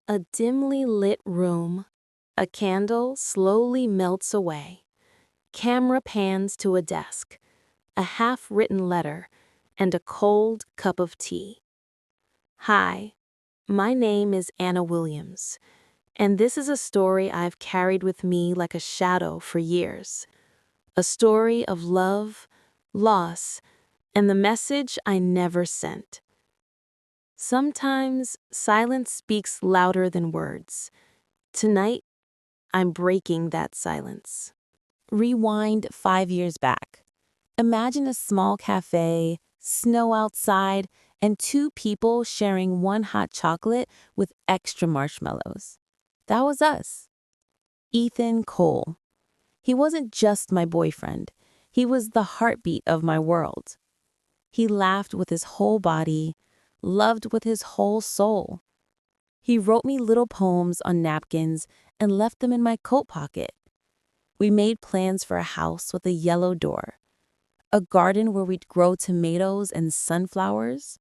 A dimly lit room. A candle slowly melts away. Camera pans to a desk, a half-written letter, and a cold cup of tea. Hi, my name is Anna Williams, and this is a story I've carried with me like a shadow for years. A story of love, loss, and the message I never sent. Sometimes silence speaks louder than words. Tonight, I'm breaking that silence. Rewind 5 years back. Imagine a small cafe, snow outside, and two people sharing one hot chocolate with extra marshmallows. That was us. Ethan Cole. He wasn't just my boyfriend. He was the heartbeat of my world. He laughed with his whole body, loved with his whole soul. He wrote me little poems on napkins and left them in my coat pocket. We made plans for a house with a yellow door, a garden where we'd grow tomatoes and sunflowers.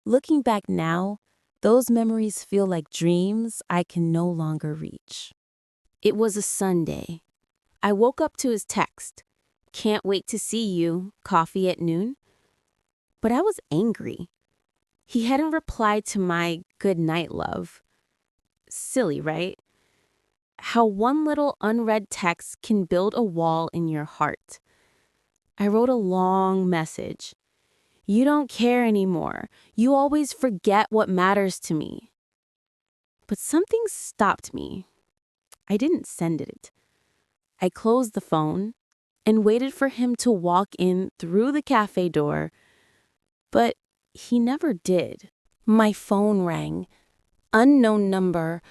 Looking back now, those memories feel like dreams I can no longer reach. It was a Sunday. I woke up to his text. Can't wait to see you, coffee at noon. But I was angry. He hadn't replied to my good night, love. Silly, right? How one little unread text can build a wall in your heart. I wrote a long message. You don't care anymore. You always forget what matters to me. But something stopped me. I didn't send it. I closed the phone and waited for him to walk in through the cafe door, but he never did. My phone rang. Unknown number.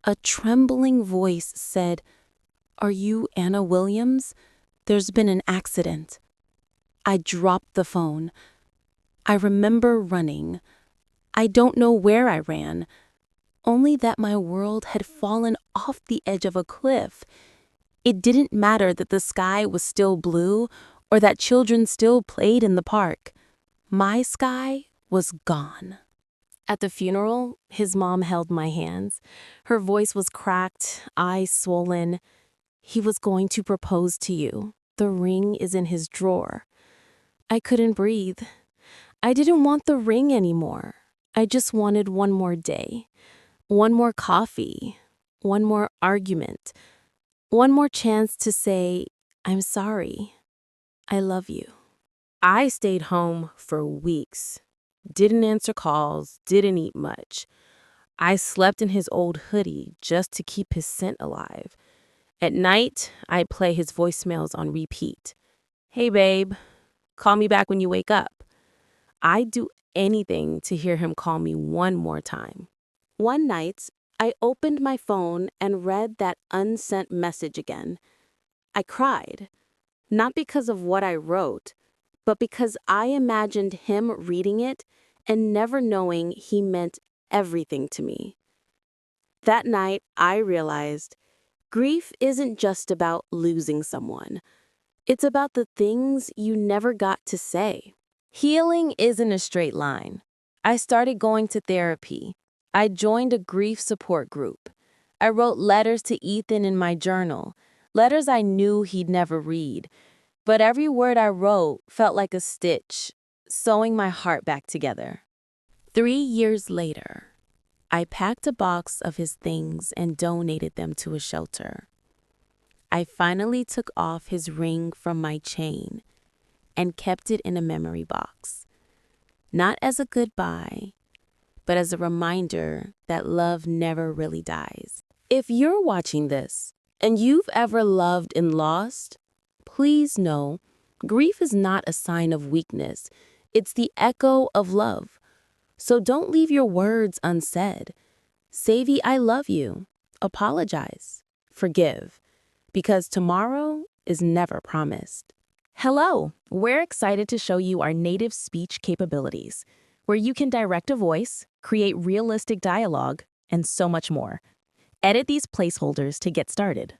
A trembling voice said, "Are you Anna Williams? There's been an accident." I dropped the phone. I remember running. I don't know where I ran, only that my world had fallen off the edge of a cliff. It didn't matter that the sky was still blue or that children still played in the park. My sky was gone. At the funeral, his mom held my hands. Her voice was cracked, eyes swollen. He was going to propose to you. The ring is in his drawer. I couldn't breathe. I didn't want the ring anymore. I just wanted one more day, one more coffee, one more argument, one more chance to say, "I'm sorry. I love you." I stayed home for weeks. Didn't answer calls, didn't eat much. I slept in his old hoodie just to keep his scent alive. At night, I'd play his voicemails on repeat. "Hey babe, call me back when you wake up." I'd do anything to hear him call me one more time. One night, I opened my phone and read that unsent message again. I cried, not because of what I wrote, but because I imagined him reading it and never knowing he meant everything to me. That night, I realized grief isn't just about losing someone. It's about the things you never got to say. Healing isn't a straight line. I started going to therapy. I joined a grief support group. I wrote letters to Ethan in my journal, letters I knew he'd never read. But every word I wrote felt like a stitch, sewing my heart back together. 3 years later, I packed a box of his things and donated them to a shelter. I finally took off his ring from my chain and kept it in a memory box. Not as a goodbye, but as a reminder that love never really dies. If you're watching this and you've ever loved and lost, please know grief is not a sign of weakness. It's the echo of love. So don't leave your words unsaid. Say the "I love you," apologize, forgive, because tomorrow is never promised. Hello, we're excited to show you our native speech capabilities, where you can direct a voice, create realistic dialogue, and so much more. Edit these placeholders to get started.